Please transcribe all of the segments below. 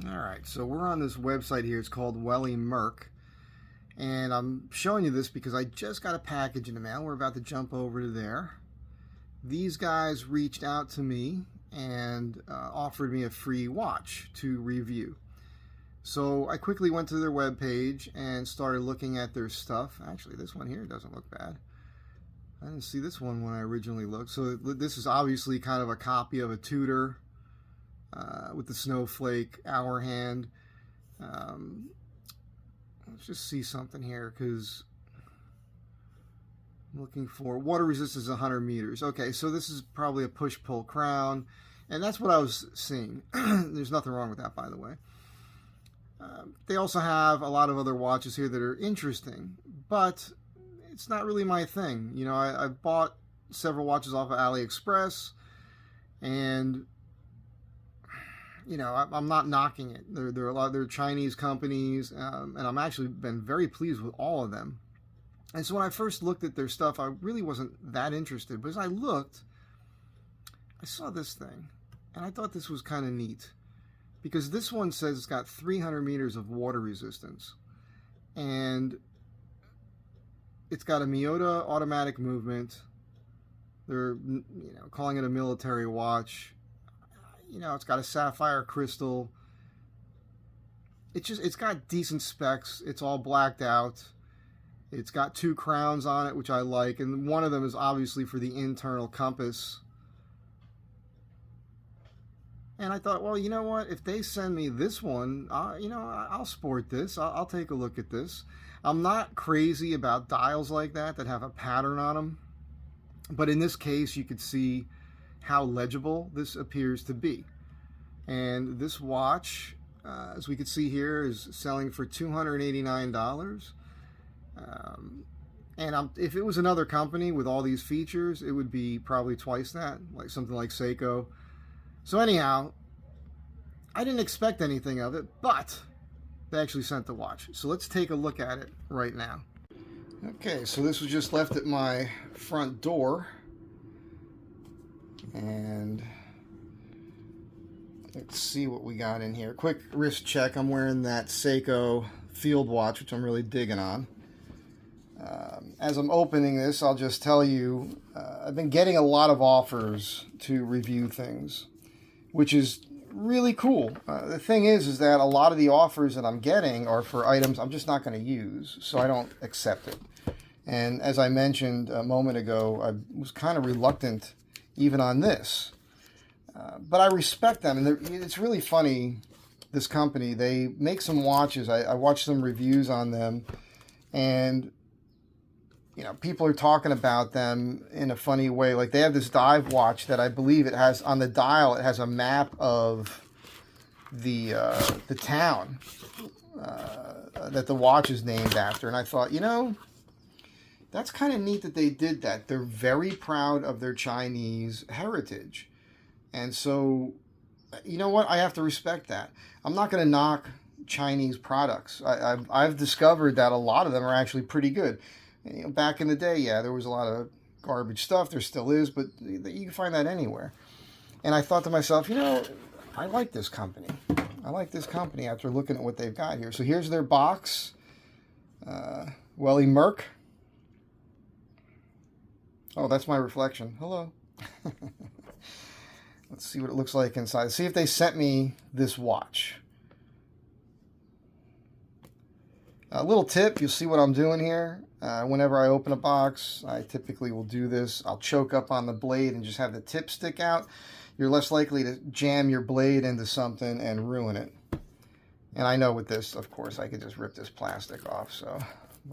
Alright, so we're on this website here. It's called Welly Merck. And I'm showing you this because I just got a package in the mail. We're about to jump over to there. These guys reached out to me and offered me a free watch to review. So I quickly went to their webpage and started looking at their stuff. Actually, this one here doesn't look bad. I didn't see this one when I originally looked. So this is obviously kind of a copy of a Tudor with the snowflake hour hand. Let's just see something here because I'm looking for water resistance 100 meters. Okay, so this is probably a push-pull crown, and that's what I was seeing. There's nothing wrong with that, by the way. They also have a lot of other watches here that are interesting, but it's not really my thing. You know, I've bought several watches off of AliExpress, and you know, I'm not knocking it. They're Chinese companies, and I'm actually been very pleased with all of them. And so when I first looked at their stuff, I really wasn't that interested. But as I looked, I saw this thing, and I thought this was kind of neat. Because this one says it's got 300 meters of water resistance. And it's got a Miyota automatic movement. They're, you know, calling it a military watch. You know, it's got a sapphire crystal. It's got decent specs. It's all blacked out. It's got 2 crowns on it, which I like. And one of them is obviously for the internal compass. And I thought, well, you know what? If they send me this one, you know, I'll sport this. I'll take a look at this. I'm not crazy about dials like that have a pattern on them. But in this case, you could see how legible this appears to be. And this watch, as we can see here, is selling for $289. And if it was another company with all these features, it would be probably twice that, like something like Seiko. So anyhow, I didn't expect anything of it, but they actually sent the watch. So let's take a look at it right now. Okay, so this was just left at my front door. And let's see what we got in here. Quick wrist check. I'm wearing that Seiko field watch, which I'm really digging on. As I'm opening this, I'll just tell you, I've been getting a lot of offers to review things, which is really cool. The thing is that a lot of the offers that I'm getting are for items I'm just not going to use, so I don't accept it. And as I mentioned a moment ago, I was kind of reluctant even on this. But I respect them, and it's really funny, this company. They make some watches. I watched some reviews on them, and you know, people are talking about them in a funny way. Like, they have this dive watch that I believe it has on the dial. It has a map of the town that the watch is named after. And I thought, you know, that's kind of neat that they did that. They're very proud of their Chinese heritage. And so, you know what? I have to respect that. I'm not going to knock Chinese products. I've discovered that a lot of them are actually pretty good. You know, back in the day, yeah, there was a lot of garbage stuff. There still is, but you can find that anywhere. And I thought to myself, you know, I like this company. I like this company after looking at what they've got here. So here's their box. Welly Merck. Oh, that's my reflection. Hello. Let's see what it looks like inside. See if they sent me this watch. A little tip, you'll see what I'm doing here. Whenever I open a box, I typically will do this. I'll choke up on the blade and just have the tip stick out. You're less likely to jam your blade into something and ruin it. And I know with this, of course, I could just rip this plastic off. So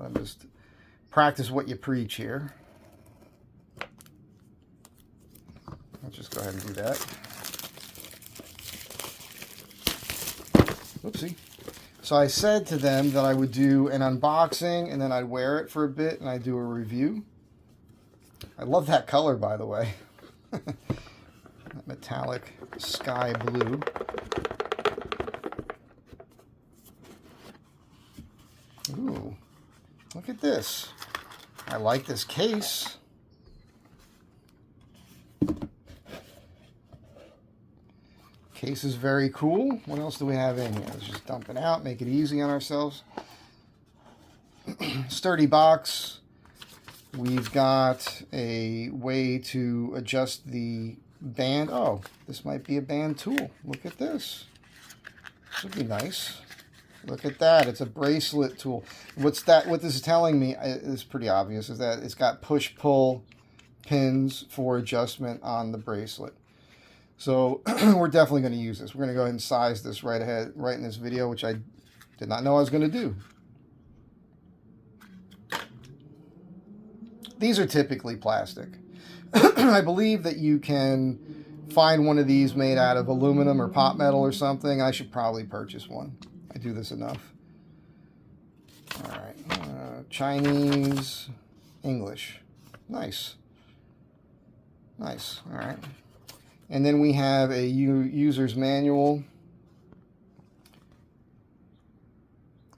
I'll just practice what you preach here. Let's just go ahead and do that. Oopsie. So I said to them that I would do an unboxing and then I'd wear it for a bit and I'd do a review. I love that color, by the way. That metallic sky blue. Ooh, look at this. I like this case. Case is very cool. What else do we have in here? Let's just dump it out, make it easy on ourselves. Sturdy box. We've got a way to adjust the band. Oh, this might be a band tool. Look at this. This would be nice. Look at that. It's a bracelet tool. What this is telling me is pretty obvious, is that it's got push-pull pins for adjustment on the bracelet. So we're definitely going to use this. We're going to go ahead and size this right in this video, which I did not know I was going to do. These are typically plastic. I believe that you can find one of these made out of aluminum or pot metal or something. I should probably purchase one. I do this enough. All right. Chinese, English. Nice. Nice. All right. And then we have a user's manual.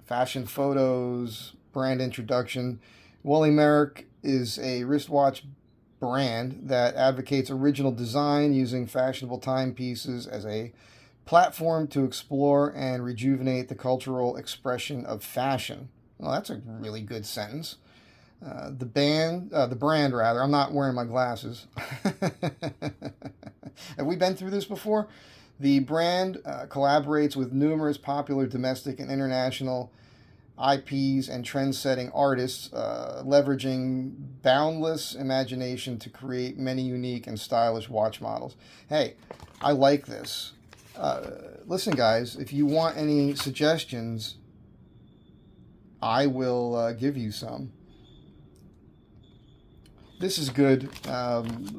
Fashion photos, brand introduction. Welly Merck is a wristwatch brand that advocates original design using fashionable timepieces as a platform to explore and rejuvenate the cultural expression of fashion. Well, that's a really good sentence. The brand, I'm not wearing my glasses. Have we been through this before? The brand collaborates with numerous popular domestic and international IPs and trend-setting artists, leveraging boundless imagination to create many unique and stylish watch models. Hey, I like this. Listen, guys, if you want any suggestions, I will give you some. This is good.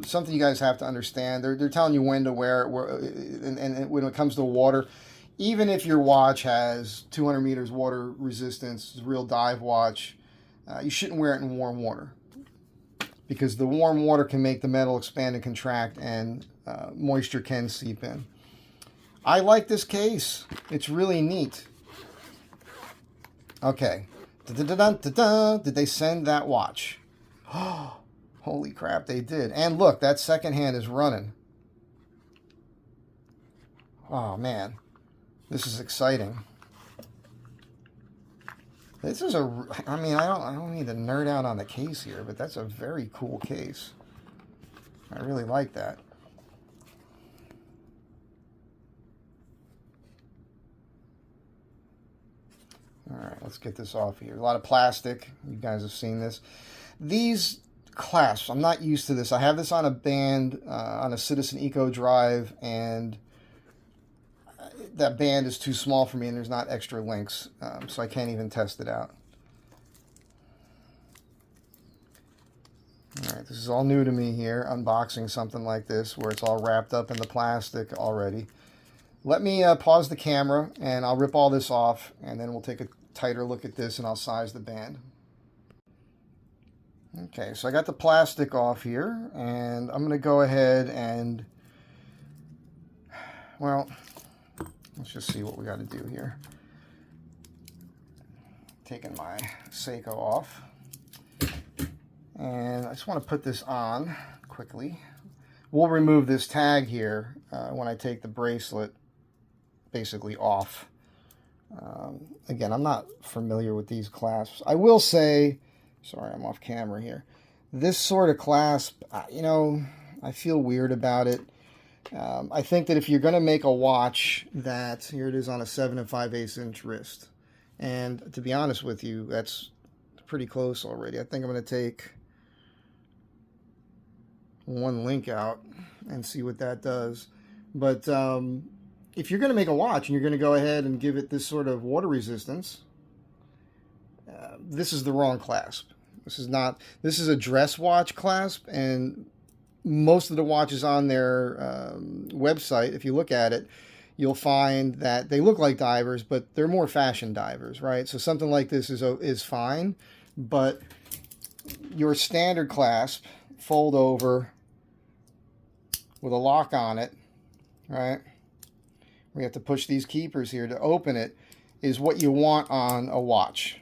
Something you guys have to understand. They're telling you when to wear it, and when it comes to water, even if your watch has 200 meters water resistance, it's a real dive watch, you shouldn't wear it in warm water, because the warm water can make the metal expand and contract, and moisture can seep in. I like this case. It's really neat. Okay. Did they send that watch? Oh. Holy crap, they did. And look, that second hand is running. Oh, man. This is exciting. This is I mean, I don't need to nerd out on the case here, but that's a very cool case. I really like that. All right, let's get this off here. A lot of plastic. You guys have seen this. These clasps, I'm not used to this. I have this on a band, on a Citizen Eco Drive, and that band is too small for me, and there's not extra links, so I can't even test it out. All right, this is all new to me here, unboxing something like this where it's all wrapped up in the plastic already. Let me pause the camera, and I'll rip all this off, and then we'll take a tighter look at this, and I'll size the band. Okay, so I got the plastic off here, and I'm going to go ahead and, well, let's just see what we got to do here. Taking my Seiko off, and I just want to put this on quickly. We'll remove this tag here when I take the bracelet basically off. Again, I'm not familiar with these clasps. I will say, sorry, I'm off camera here. This sort of clasp, you know, I feel weird about it. I think that if you're going to make a watch that, here it is on a 7 5/8 inch wrist. And to be honest with you, that's pretty close already. I think I'm going to take one link out and see what that does. But if you're going to make a watch and you're going to go ahead and give it this sort of water resistance, this is the wrong clasp. This is a dress watch clasp, and most of the watches on their website, if you look at it, you'll find that they look like divers, but they're more fashion divers, right? So something like this is fine, but your standard clasp, fold over with a lock on it, right? We have to push these keepers here to open it, is what you want on a watch.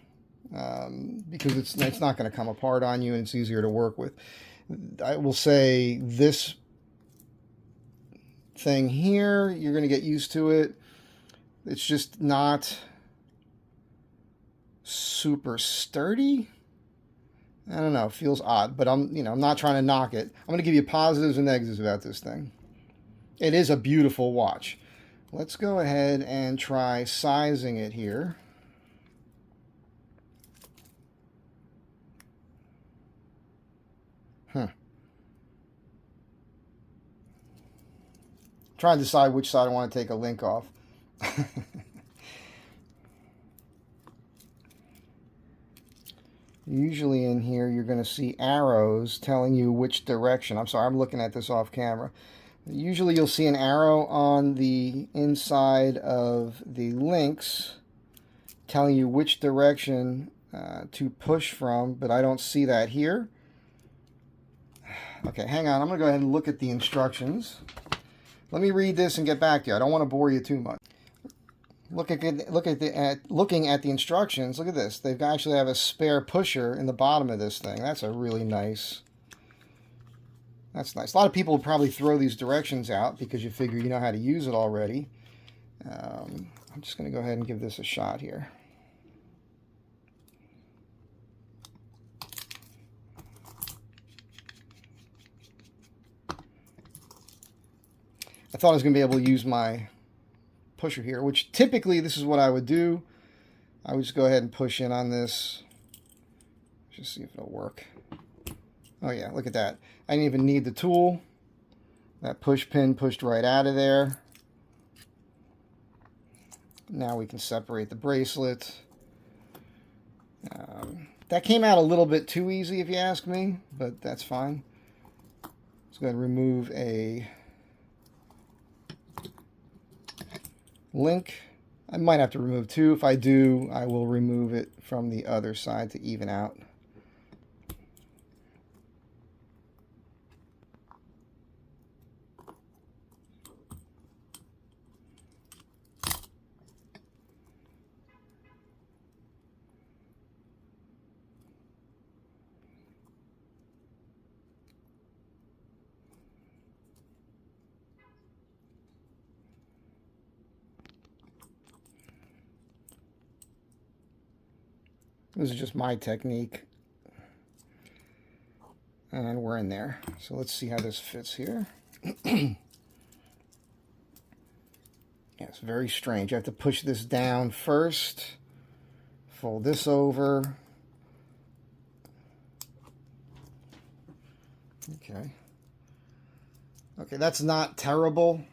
Because it's not going to come apart on you, and it's easier to work with. I will say this thing here. You're going to get used to it. It's just not super sturdy. I don't know, it feels odd, but I'm not trying to knock it. I'm going to give you positives and negatives about this thing. It is a beautiful watch. Let's go ahead and try sizing it here. Trying to decide which side I want to take a link off. Usually in here you're going to see arrows telling you which direction. I'm sorry, I'm looking at this off camera. Usually you'll see an arrow on the inside of the links telling you which direction to push from, but I don't see that here. Okay, hang on. I'm going to go ahead and look at the instructions. Let me read this and get back to you. I don't want to bore you too much. Looking at the instructions, look at this. They actually have a spare pusher in the bottom of this thing. That's a really nice. That's nice. A lot of people will probably throw these directions out because you figure you know how to use it already. I'm just going to go ahead and give this a shot here. I thought I was going to be able to use my pusher here, which typically this is what I would do. I would just go ahead and push in on this. Just see if it'll work. Oh yeah, look at that. I didn't even need the tool. That push pin pushed right out of there. Now we can separate the bracelet. That came out a little bit too easy if you ask me, but that's fine. Let's go ahead and remove a link. I might have to remove two. If I do, I will remove it from the other side to even out. This is just my technique. And we're in there. So let's see how this fits here. Yeah, it's very strange. You have to push this down first. Fold this over. Okay. Okay, that's not terrible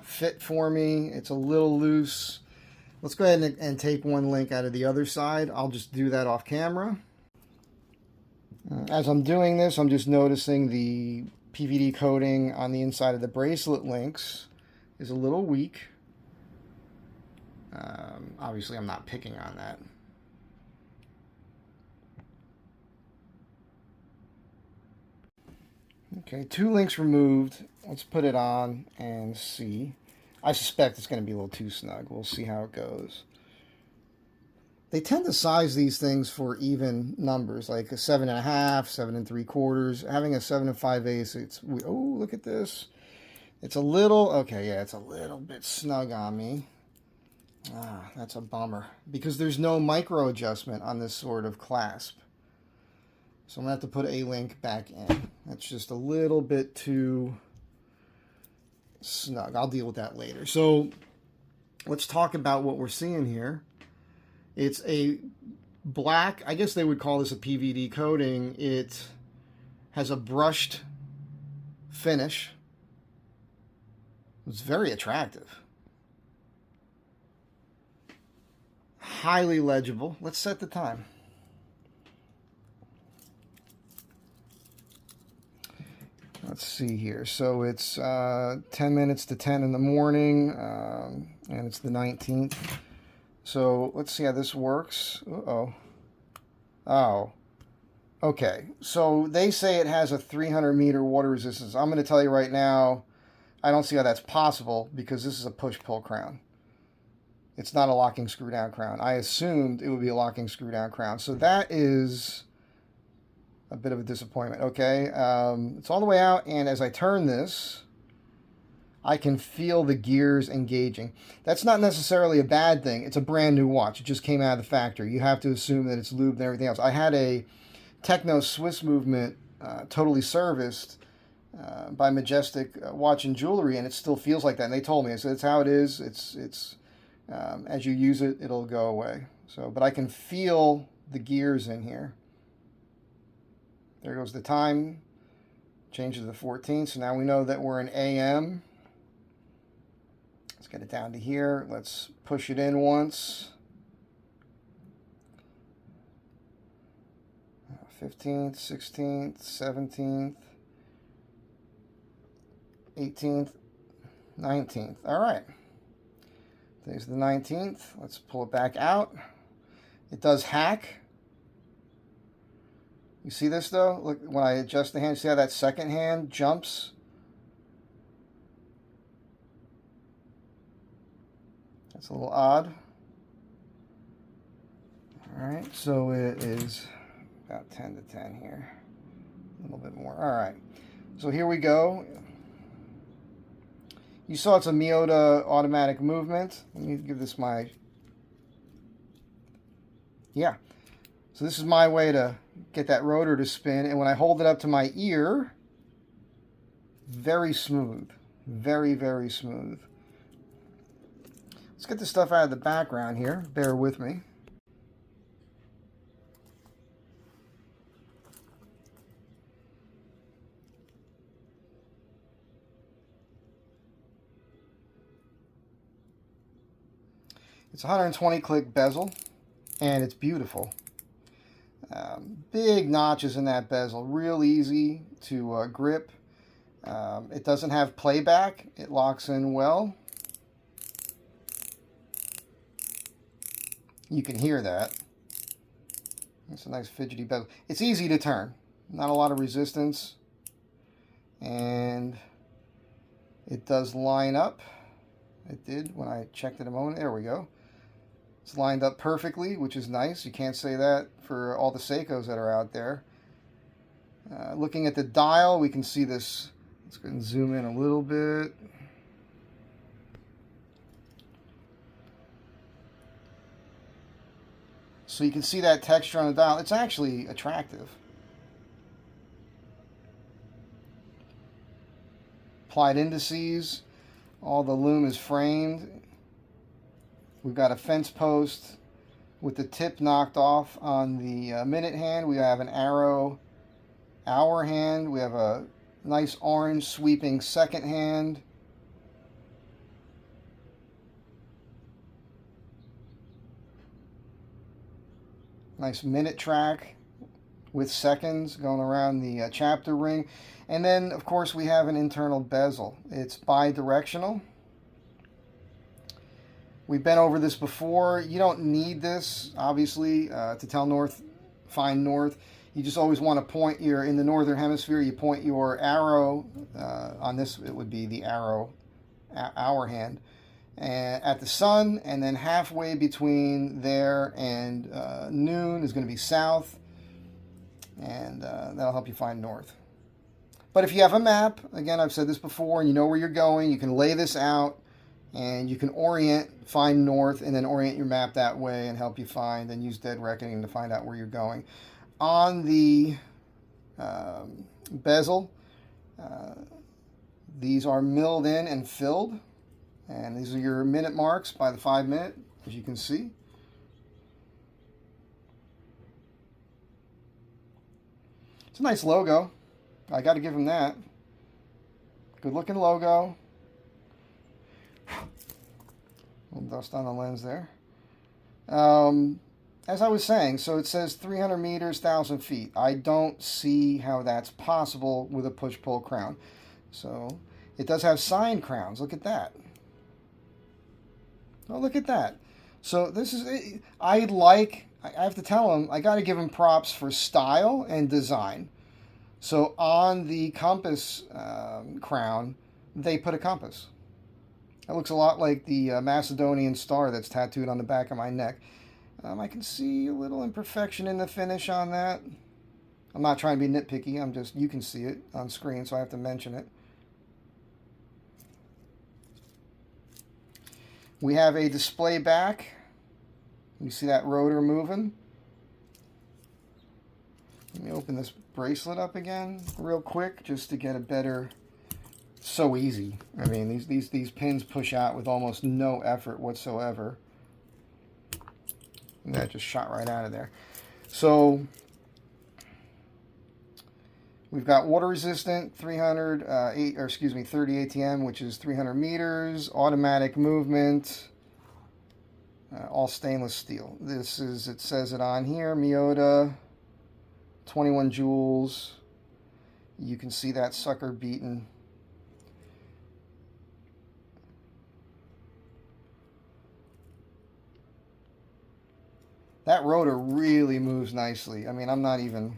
fit for me. It's a little loose. Let's go ahead and take one link out of the other side. I'll just do that off camera. As I'm doing this, I'm just noticing the PVD coating on the inside of the bracelet links is a little weak. Obviously, I'm not picking on that. Okay, 2 links removed. Let's put it on and see. I suspect it's going to be a little too snug. We'll see how it goes. They tend to size these things for even numbers, like a 7.5, 7 3/4. Having a 7 5/8, it's, oh, look at this. It's a little, okay, yeah, it's a little bit snug on me. Ah, that's a bummer, because there's no micro adjustment on this sort of clasp. So I'm going to have to put a link back in. That's just a little bit too snug. I'll deal with that later. So let's talk about what we're seeing here. It's a black, I guess they would call this a PVD coating. It has a brushed finish. It's very attractive. Highly legible. Let's set the time. Let's see here. So it's 10 minutes to 10 in the morning, and it's the 19th. So let's see how this works. Uh-oh. Oh. Okay. So they say it has a 300 meter water resistance. I'm going to tell you right now, I don't see how that's possible, because this is a push-pull crown. It's not a locking screw-down crown. I assumed it would be a locking screw-down crown. So that is a bit of a disappointment. Okay, it's all the way out, and as I turn this, I can feel the gears engaging. That's not necessarily a bad thing. It's a brand new watch. It just came out of the factory. You have to assume that it's lubed and everything else. I had a Techno Swiss Movement totally serviced by Majestic Watch and Jewelry, and it still feels like that. And they told me, I said, it's how it is. It's as you use it, it'll go away. So, but I can feel the gears in here. There goes the time. Change to the 14th. So now we know that we're in AM. Let's get it down to here. Let's push it in once. 15th, 16th, 17th, 18th, 19th. All right. Today's the 19th. Let's pull it back out. It does hack. You see this though? Look, when I adjust the hand, see how that second hand jumps? That's a little odd. All right, so it is about 10 to 10 here. A little bit more. All right, so here we go. You saw it's a Miyota automatic movement. Let me give this my... Yeah. So this is my way to get that rotor to spin. And when I hold it up to my ear, very smooth. Very, very smooth. Let's get this stuff out of the background here. Bear with me. It's a 120 click bezel, and it's beautiful. Big notches in that bezel, real easy to grip. It doesn't have playback. It locks in well. You can hear that. It's a nice fidgety bezel. It's easy to turn. Not a lot of resistance. And it does line up. It did when I checked it a moment. There we go. It's lined up perfectly, which is nice. You can't say that for all the Seikos that are out there. Looking at the dial, we can see this. Let's go and zoom in a little bit. So you can see that texture on the dial. It's actually attractive. Applied indices. All the lume is framed. We've got a fence post with the tip knocked off on the minute hand. We have an arrow hour hand. We have a nice orange sweeping second hand. Nice minute track with seconds going around the chapter ring. And then, of course, we have an internal bezel. It's bi-directional. We've been over this before. You don't need this, obviously, to tell north, find north. You just always want to point your, in the northern hemisphere, you point your arrow, on this it would be the arrow, hour hand, at the sun, and then halfway between there and noon is going to be south, and that'll help you find north. But if you have a map, again, I've said this before, and you know where you're going, you can lay this out, and you can find north, and then orient your map that way and help you find, and use dead reckoning to find out where you're going. On the bezel, these are milled in and filled, and these are your minute marks by the 5 minute, as you can see. It's a nice logo. I got to give them that. Good looking logo. A little dust on the lens there. As I was saying, so it says 300 meters, 1,000 feet. I don't see how that's possible with a push-pull crown. So it does have signed crowns. Look at that. Oh, look at that. So this is, I have to tell them, I got to give them props for style and design. So on the compass crown, they put a compass. That looks a lot like the Macedonian star that's tattooed on the back of my neck. I can see a little imperfection in the finish on that. I'm not trying to be nitpicky. You can see it on screen, so I have to mention it. We have a display back. You see that rotor moving? Let me open this bracelet up again real quick just to get a better... So easy. I mean, these pins push out with almost no effort whatsoever. And that just shot right out of there. So we've got water resistant, 30 ATM, which is 300 meters, automatic movement, all stainless steel. This is, it says it on here, Miyota, 21 joules. You can see that sucker beating. That rotor really moves nicely. I mean, I'm not even...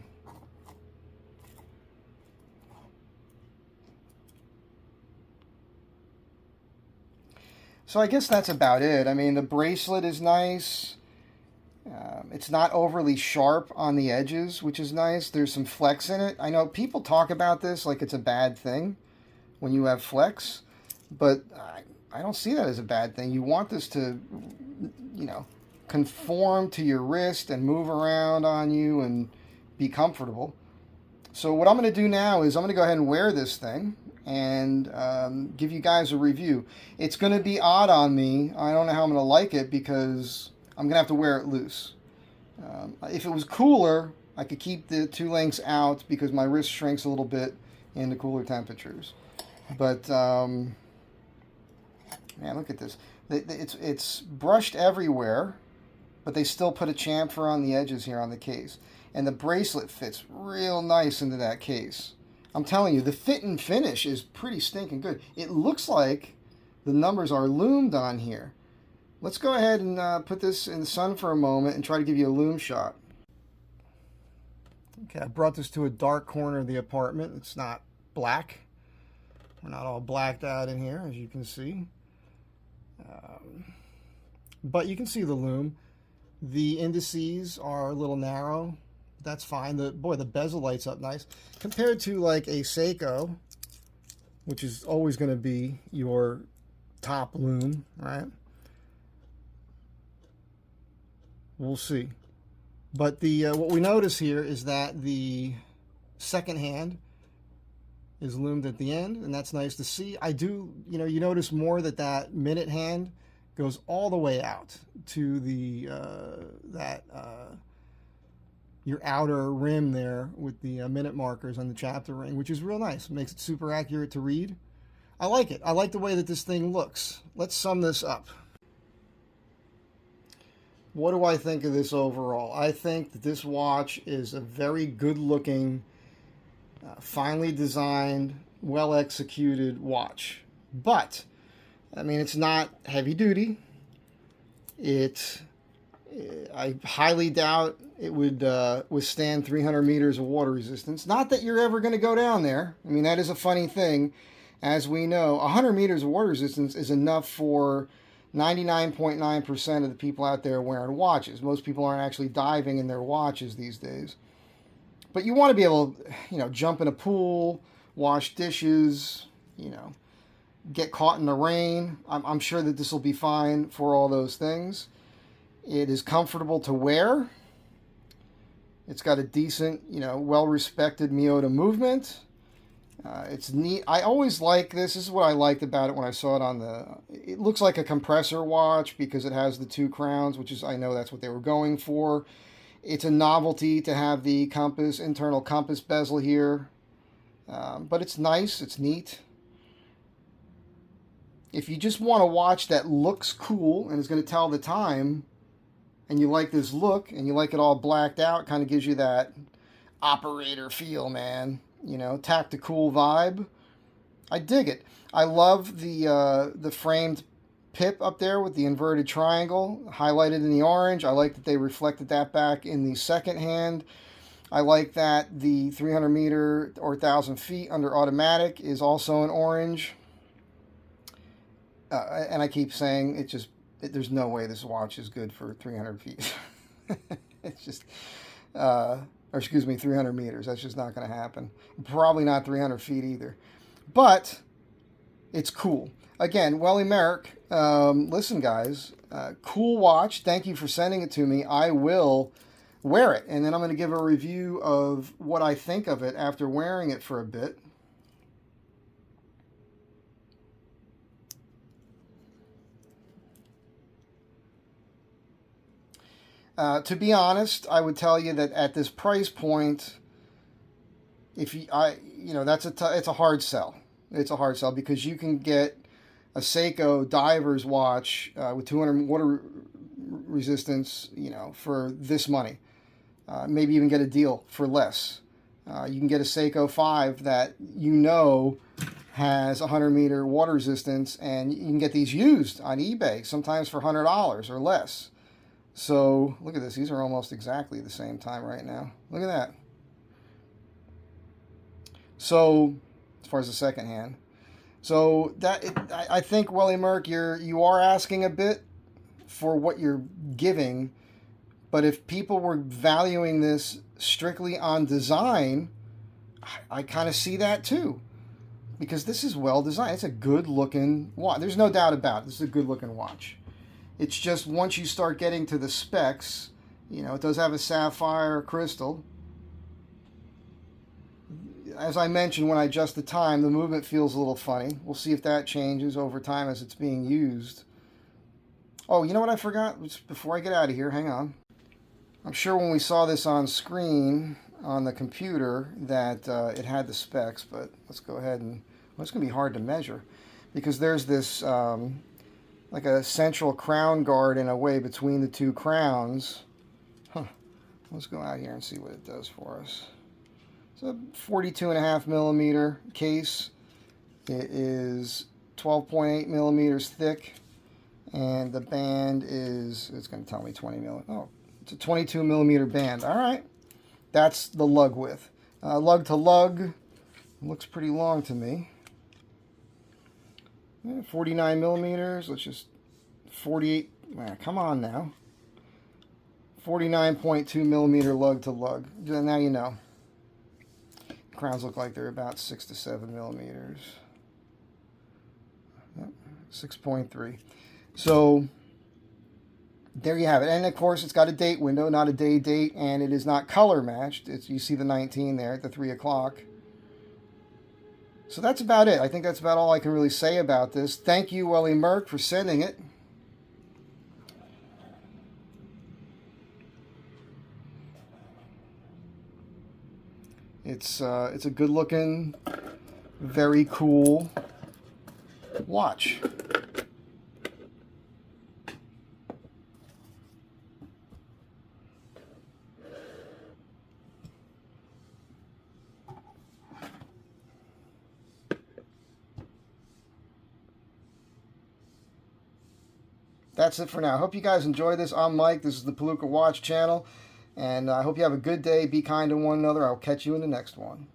So I guess that's about it. I mean, the bracelet is nice. It's not overly sharp on the edges, which is nice. There's some flex in it. I know people talk about this like it's a bad thing when you have flex, but I don't see that as a bad thing. You want this to, you know, conform to your wrist and move around on you and be comfortable. So what I'm going to do now is I'm going to go ahead and wear this thing and give you guys a review. It's going to be odd on me. I don't know how I'm going to like it because I'm going to have to wear it loose. If it was cooler, I could keep the two links out because my wrist shrinks a little bit in the cooler temperatures. But man, look at this. It's brushed everywhere, but they still put a chamfer on the edges here on the case. And the bracelet fits real nice into that case. I'm telling you, the fit and finish is pretty stinking good. It looks like the numbers are loomed on here. Let's go ahead and put this in the sun for a moment and try to give you a loom shot. Okay, I brought this to a dark corner of the apartment. It's not black. We're not all blacked out in here, as you can see. But you can see the loom. The indices are a little narrow. That's fine. The bezel lights up nice. Compared to like a Seiko, which is always going to be your top loom, right? We'll see. But the what we notice here is that the second hand is loomed at the end, and that's nice to see. I do, you know, you notice more that minute hand goes all the way out to the your outer rim there with the minute markers on the chapter ring, which is real nice. It makes it super accurate to read. I like it. I like the way that this thing looks. Let's sum this up. What do I think of this overall? I think that this watch is a very good-looking, finely designed, well-executed watch. But, I mean, it's not heavy-duty. I highly doubt it would withstand 300 meters of water resistance. Not that you're ever going to go down there. I mean, that is a funny thing. As we know, 100 meters of water resistance is enough for 99.9% of the people out there wearing watches. Most people aren't actually diving in their watches these days. But you want to be able to, you know, jump in a pool, wash dishes, you know, get caught in the rain. I'm sure that this will be fine for all those things. It is comfortable to wear. It's got a decent, you know, well-respected Miyota movement. It's neat. I always like this. This is what I liked about it when I saw it on the... It looks like a compressor watch because it has the two crowns, which is, I know that's what they were going for. It's a novelty to have the compass, internal compass bezel here. But it's nice. It's neat. If you just want a watch that looks cool and is going to tell the time, and you like this look, and you like it all blacked out, kind of gives you that operator feel, man. You know, tactical vibe. I dig it. I love the framed pip up there with the inverted triangle highlighted in the orange. I like that they reflected that back in the second hand. I like that the 300 meter or 1,000 feet under automatic is also in orange. And I keep saying there's no way this watch is good for 300 feet. It's just... or excuse me, 300 meters. That's just not going to happen. Probably not 300 feet either. But it's cool. again, Welly Merck, listen, guys, cool watch. Thank you for sending it to me. I will wear it, and then I'm going to give a review of what I think of it after wearing it for a bit. To be honest, I would tell you that at this price point, if you, that's it's a hard sell. It's a hard sell because you can get a Seiko diver's watch with 200 water resistance, for this money. Maybe even get a deal for less. You can get a Seiko 5 that has 100-meter water resistance, and you can get these used on eBay, sometimes for $100 or less. So look at this. These are almost exactly the same time right now. Look at that. So as far as the second hand, so I think, Welly Merck, you are asking a bit for what you're giving, but if people were valuing this strictly on design, I kind of see that too, because this is well designed. It's a good looking watch. There's no doubt about it. This is a good looking watch. It's just once you start getting to the specs, it does have a sapphire crystal. As I mentioned, when I adjust the time, the movement feels a little funny. We'll see if that changes over time as it's being used. Oh, you know what I forgot? Before I get out of here, hang on. I'm sure when we saw this on screen on the computer that it had the specs, but let's go ahead and, it's going to be hard to measure because there's this like a central crown guard in a way between the two crowns. Let's go out here and see what it does for us. It's a 42.5 millimeter case. It is 12.8 millimeters thick, and the band is, it's going to tell me 20 millimeters. Oh, it's a 22 millimeter band. All right, that's the lug width. Lug to lug looks pretty long to me. 49 millimeters. Let's just 48. Come on now. 49.2 millimeter lug to lug. Now you know. Crowns look like they're about 6 to 7 millimeters. 6.3. So there you have it. And of course, it's got a date window, not a day date, and it is not color matched. You see the 19 there at the 3 o'clock. So that's about it. I think that's about all I can really say about this. Thank you, Welly Merck, for sending it. It's a good-looking, very cool watch. That's it for now. I hope you guys enjoy this. I'm Mike. This is the Palooka Watch channel. And I hope you have a good day. Be kind to one another. I'll catch you in the next one.